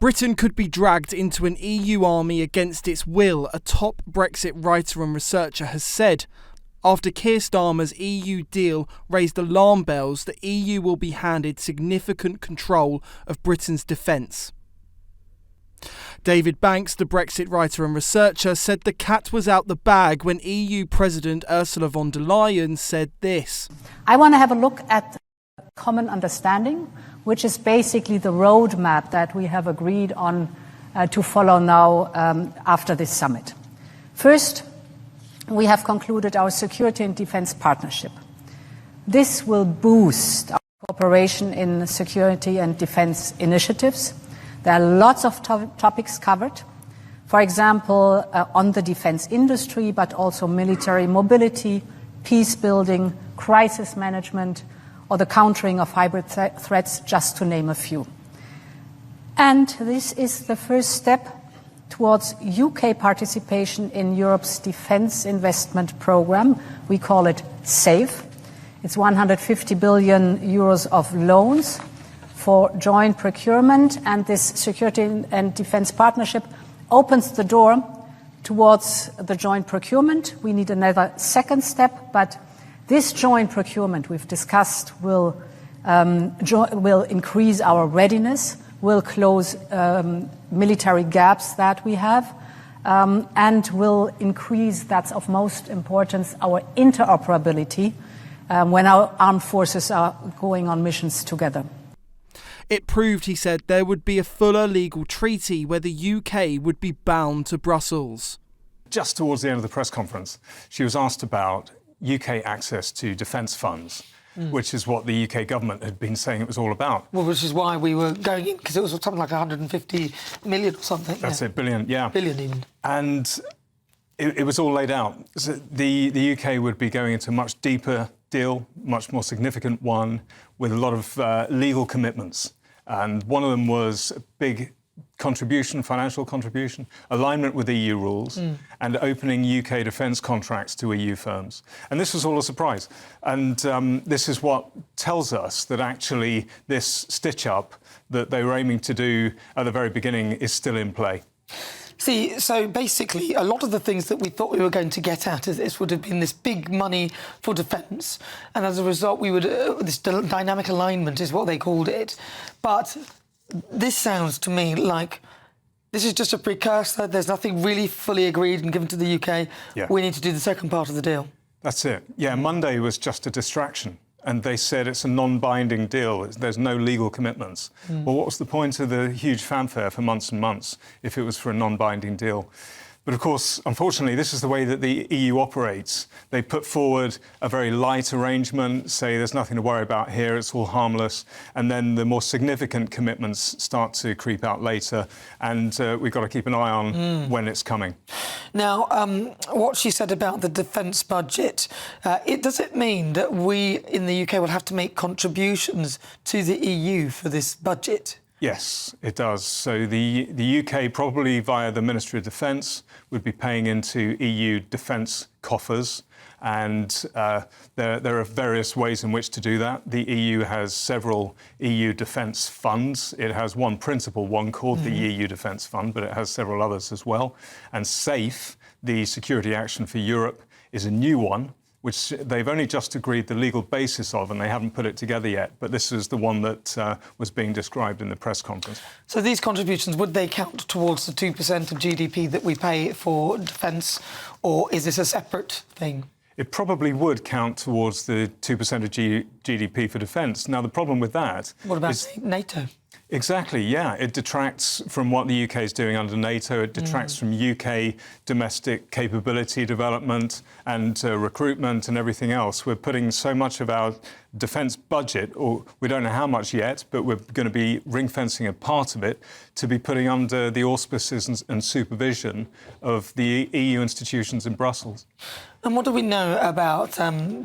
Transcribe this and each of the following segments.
Britain could be dragged into an EU army against its will, a top Brexit writer and researcher has said. After Keir Starmer's EU deal raised alarm bells, the EU will be handed significant control of Britain's defence. David Banks, the Brexit writer and researcher, said the cat was out the bag when EU President Ursula von der Leyen said this. I want to have a look at common understanding, which is basically the roadmap that we have agreed on to follow now after this summit. First, we have concluded our security and defence partnership. This will boost our cooperation in security and defence initiatives. There are lots of topics covered, for example, on the defence industry, but also military mobility, peace building, crisis management, or the countering of hybrid threats, just to name a few. And this is the first step towards UK participation in Europe's defence investment programme. We call it SAFE. It's 150 billion euros of loans for joint procurement, and this security and defence partnership opens the door towards the joint procurement. We need another second step, but this joint procurement we've discussed will increase our readiness, will close military gaps that we have, and will increase, that's of most importance, our interoperability when our armed forces are going on missions together. It proved, he said, there would be a fuller legal treaty where the UK would be bound to Brussels. Just towards the end of the press conference, she was asked about UK access to defence funds, which is what the UK government had been saying it was all about. Well, which is why we were going in, because it was something like 150 million or something. That's it, billion, yeah. Billion even. And it was all laid out. So the UK would be going into a much deeper deal, much more significant one, with a lot of legal commitments. And one of them was a big contribution, financial contribution, alignment with EU rules, and opening UK defence contracts to EU firms. And this was all a surprise. And this is what tells us that actually this stitch-up that they were aiming to do at the very beginning is still in play. See, so basically, a lot of the things that we thought we were going to get at is this would have been this big money for defence, and as a result, we would this dynamic alignment is what they called it. But this sounds to me like this is just a precursor. There's nothing really fully agreed and given to the UK. Yeah. We need to do the second part of the deal. That's it. Yeah, Monday was just a distraction. And they said it's a non-binding deal. There's no legal commitments. Well, what was the point of the huge fanfare for months and months if it was for a non-binding deal? But of course, unfortunately, this is the way that the EU operates. They put forward a very light arrangement, say there's nothing to worry about here, it's all harmless, and then the more significant commitments start to creep out later, and we've got to keep an eye on when it's coming. Now, what she said about the defence budget, does it mean that we in the UK will have to make contributions to the EU for this budget? Yes, it does. So the UK, probably via the Ministry of Defence, would be paying into EU defence coffers. And there are various ways in which to do that. The EU has several EU defence funds. It has one principal one called the EU Defence Fund, but it has several others as well. And SAFE, the Security Action for Europe, is a new one, which they've only just agreed the legal basis of, and they haven't put it together yet. But this is the one that was being described in the press conference. So these contributions, would they count towards the 2% of GDP that we pay for defence, or is this a separate thing? It probably would count towards the 2% of GDP for defence. Now, the problem with that... What about NATO? Exactly, yeah. It detracts from what the UK is doing under NATO. It detracts from UK domestic capability development and recruitment and everything else. We're putting so much of our defence budget, or we don't know how much yet, but we're going to be ring-fencing a part of it to be putting under the auspices and supervision of the EU institutions in Brussels. And what do we know about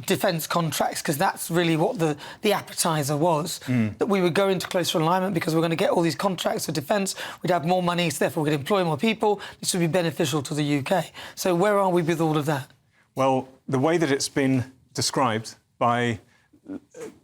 defence contracts? Because that's really what the appetizer was, that we would go into closer alignment because we're going to get all these contracts for defence, we'd have more money, so therefore we'd employ more people. This would be beneficial to the UK. So where are we with all of that? Well, the way that it's been described by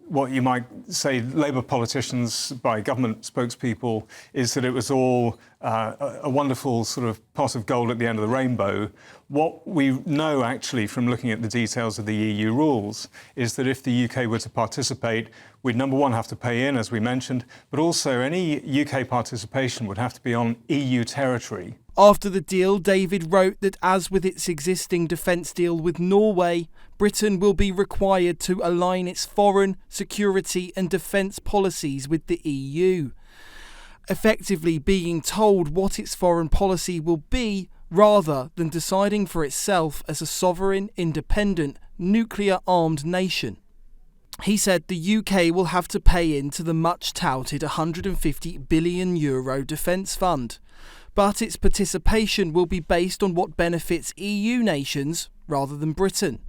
what you might say Labour politicians by government spokespeople is that it was all a wonderful sort of pot of gold at the end of the rainbow. What we know actually from looking at the details of the EU rules is that if the UK were to participate, we'd number one have to pay in, as we mentioned, but also any UK participation would have to be on EU territory. After the deal, David wrote that as with its existing defence deal with Norway, Britain will be required to align its foreign, security and defence policies with the EU, effectively being told what its foreign policy will be rather than deciding for itself as a sovereign, independent, nuclear-armed nation. He said the UK will have to pay into the much-touted €150 billion defence fund, but its participation will be based on what benefits EU nations rather than Britain.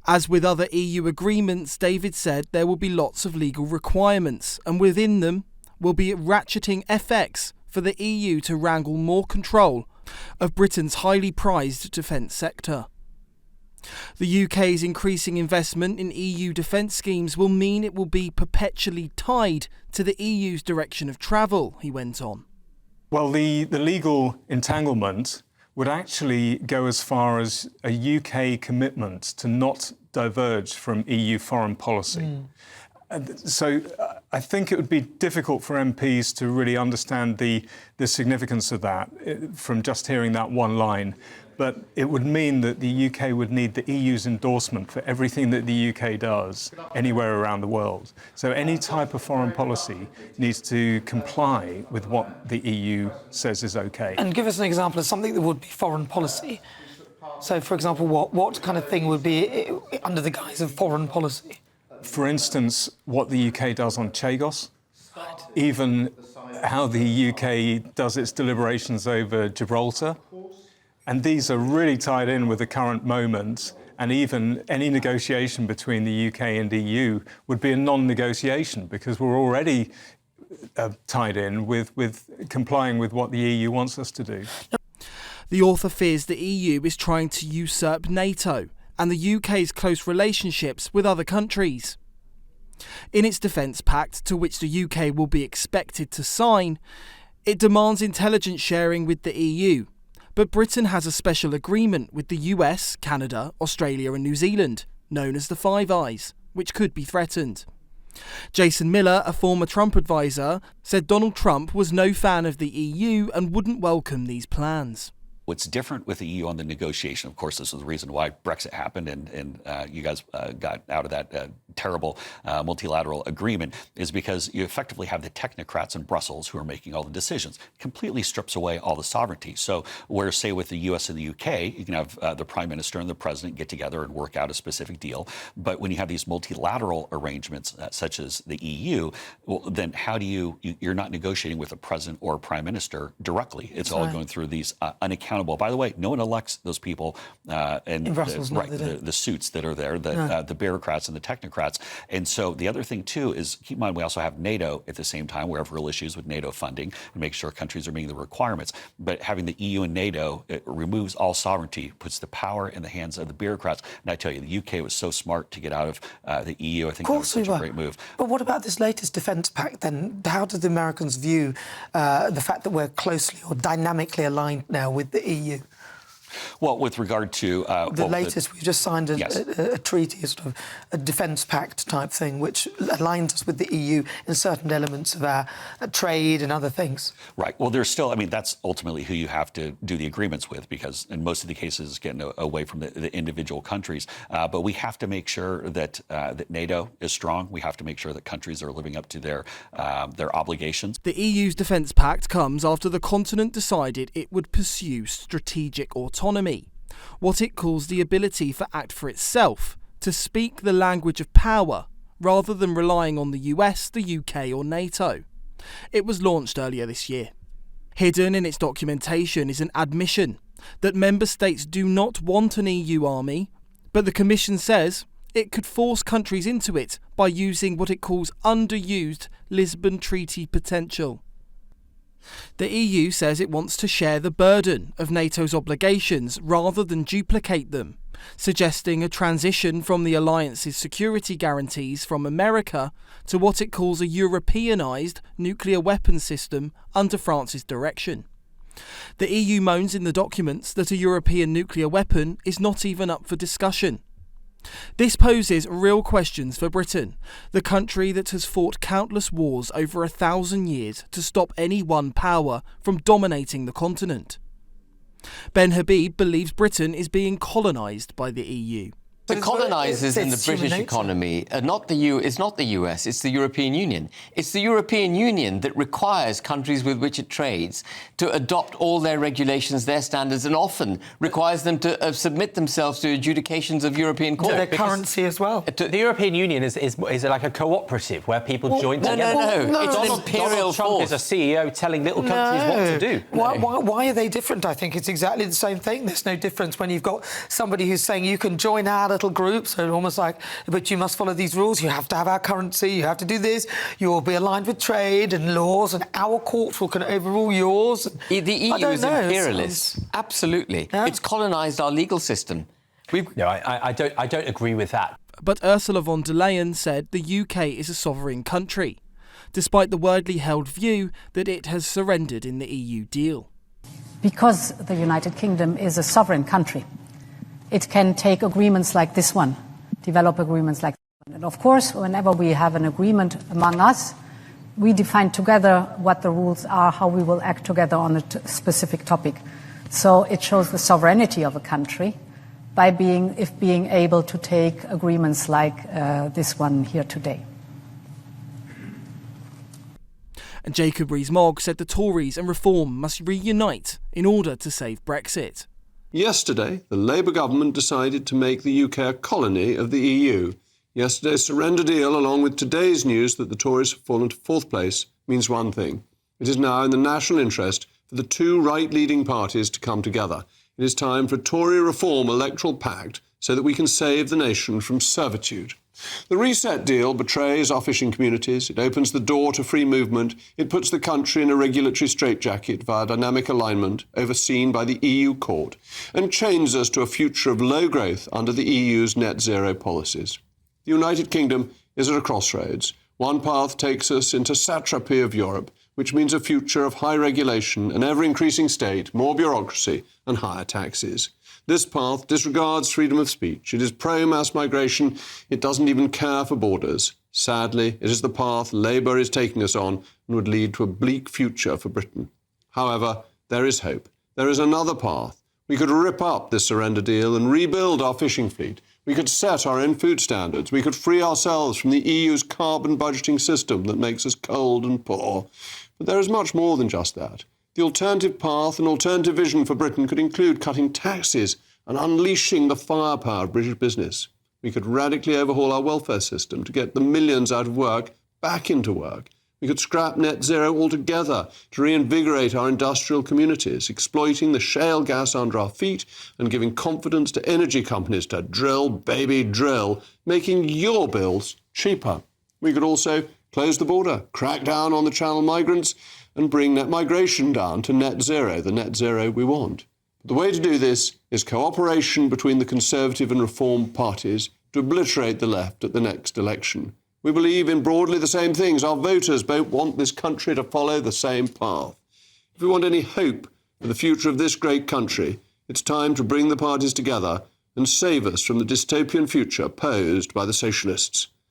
As with other EU agreements, David said there will be lots of legal requirements, and within them will be ratcheting FX for the EU to wrangle more control of Britain's highly prized defence sector. The UK's increasing investment in EU defence schemes will mean it will be perpetually tied to the EU's direction of travel, he went on. Well, the legal entanglement would actually go as far as a UK commitment to not diverge from EU foreign policy. So I think it would be difficult for MPs to really understand the significance of that from just hearing that one line. But it would mean that the UK would need the EU's endorsement for everything that the UK does anywhere around the world. So any type of foreign policy needs to comply with what the EU says is okay. And give us an example of something that would be foreign policy. So, for example, what kind of thing would be under the guise of foreign policy? For instance, what the UK does on Chagos, even how the UK does its deliberations over Gibraltar. And these are really tied in with the current moment, and even any negotiation between the UK and EU would be a non-negotiation because we're already tied in with complying with what the EU wants us to do. The author fears the EU is trying to usurp NATO and the UK's close relationships with other countries. In its defence pact, to which the UK will be expected to sign, it demands intelligence sharing with the EU. But Britain has a special agreement with the US, Canada, Australia and New Zealand, known as the Five Eyes, which could be threatened. Jason Miller, a former Trump advisor, said Donald Trump was no fan of the EU and wouldn't welcome these plans. What's different with the EU on the negotiation, of course, this is the reason why Brexit happened and you guys got out of that terrible multilateral agreement, is because you effectively have the technocrats in Brussels who are making all the decisions. Completely strips away all the sovereignty. So where, say, with the US and the UK, you can have the Prime Minister and the President get together and work out a specific deal. But when you have these multilateral arrangements, such as the EU, well, then how do you're not negotiating with a President or a Prime Minister directly. It's all going through these unaccountable. By the way, no one elects those people in Brussels, the suits that are there, the bureaucrats and the technocrats. And so the other thing, too, is keep in mind we also have NATO at the same time. We have real issues with NATO funding and make sure countries are meeting the requirements. But having the EU and NATO, it removes all sovereignty, puts the power in the hands of the bureaucrats. And I tell you, the UK was so smart to get out of the EU. I think that was such a great move. But what about this latest defence pact then? How do the Americans view the fact that we're closely or dynamically aligned now with the EU? Well, with regard to we've just signed a treaty, a sort of a defence pact type thing, which aligns us with the EU in certain elements of our trade and other things. Right. Well, there's still, I mean, that's ultimately who you have to do the agreements with, because in most of the cases, getting away from the individual countries. But we have to make sure that that NATO is strong. We have to make sure that countries are living up to their obligations. The EU's defence pact comes after the continent decided it would pursue strategic autonomy, what it calls the ability for act for itself, to speak the language of power, rather than relying on the US, the UK or NATO. It was launched earlier this year. Hidden in its documentation is an admission that member states do not want an EU army, but the Commission says it could force countries into it by using what it calls underused Lisbon Treaty potential. The EU says it wants to share the burden of NATO's obligations rather than duplicate them, suggesting a transition from the alliance's security guarantees from America to what it calls a Europeanised nuclear weapons system under France's direction. The EU moans in the documents that a European nuclear weapon is not even up for discussion. This poses real questions for Britain, the country that has fought countless wars over 1,000 years to stop any one power from dominating the continent. Ben Habib believes Britain is being colonised by the EU. The colonisers in the it's British human nature. economy are not it's not the US, it's the European Union. It's the European Union that requires countries with which it trades to adopt all their regulations, their standards, and often requires them to submit themselves to adjudications of European court. To their currency as well. The European Union is like a cooperative where people join together. No. It's an Donald imperial Trump force. is a CEO telling little countries what to do. Why are they different? I think it's exactly the same thing. There's no difference when you've got somebody who's saying you can join our little group, so almost like, but you must follow these rules, you have to have our currency, you have to do this, you will be aligned with trade and laws, and our courts can overrule yours. The EU is imperialist. Absolutely. Yeah. It's colonised our legal system. No, I don't agree with that. But Ursula von der Leyen said the UK is a sovereign country, despite the widely held view that it has surrendered in the EU deal. Because the United Kingdom is a sovereign country, it can take agreements like this one, develop agreements like this one. And of course, whenever we have an agreement among us, we define together what the rules are, how we will act together on a specific topic. So it shows the sovereignty of a country by being able to take agreements like this one here today. And Jacob Rees-Mogg said the Tories and Reform must reunite in order to save Brexit. Yesterday, the Labour government decided to make the UK a colony of the EU. Yesterday's surrender deal, along with today's news that the Tories have fallen to fourth place, means one thing. It is now in the national interest for the two right-leading parties to come together. It is time for a Tory Reform electoral pact so that we can save the nation from servitude. The reset deal betrays our fishing communities, it opens the door to free movement, it puts the country in a regulatory straitjacket via dynamic alignment overseen by the EU court, and chains us to a future of low growth under the EU's net zero policies. The United Kingdom is at a crossroads. One path takes us into satrapy of Europe, which means a future of high regulation, an ever-increasing state, more bureaucracy and higher taxes. This path disregards freedom of speech. It is pro-mass migration. It doesn't even care for borders. Sadly, it is the path Labour is taking us on and would lead to a bleak future for Britain. However, there is hope. There is another path. We could rip up this surrender deal and rebuild our fishing fleet. We could set our own food standards. We could free ourselves from the EU's carbon budgeting system that makes us cold and poor. But there is much more than just that. The alternative path and alternative vision for Britain could include cutting taxes and unleashing the firepower of British business. We could radically overhaul our welfare system to get the millions out of work back into work. We could scrap net zero altogether to reinvigorate our industrial communities, exploiting the shale gas under our feet and giving confidence to energy companies to drill, baby, drill, making your bills cheaper. We could also close the border, crack down on the channel migrants, and bring net migration down to net zero, the net zero we want. But the way to do this is cooperation between the Conservative and Reform parties to obliterate the left at the next election. We believe in broadly the same things. Our voters both want this country to follow the same path. If we want any hope for the future of this great country, it's time to bring the parties together and save us from the dystopian future posed by the socialists.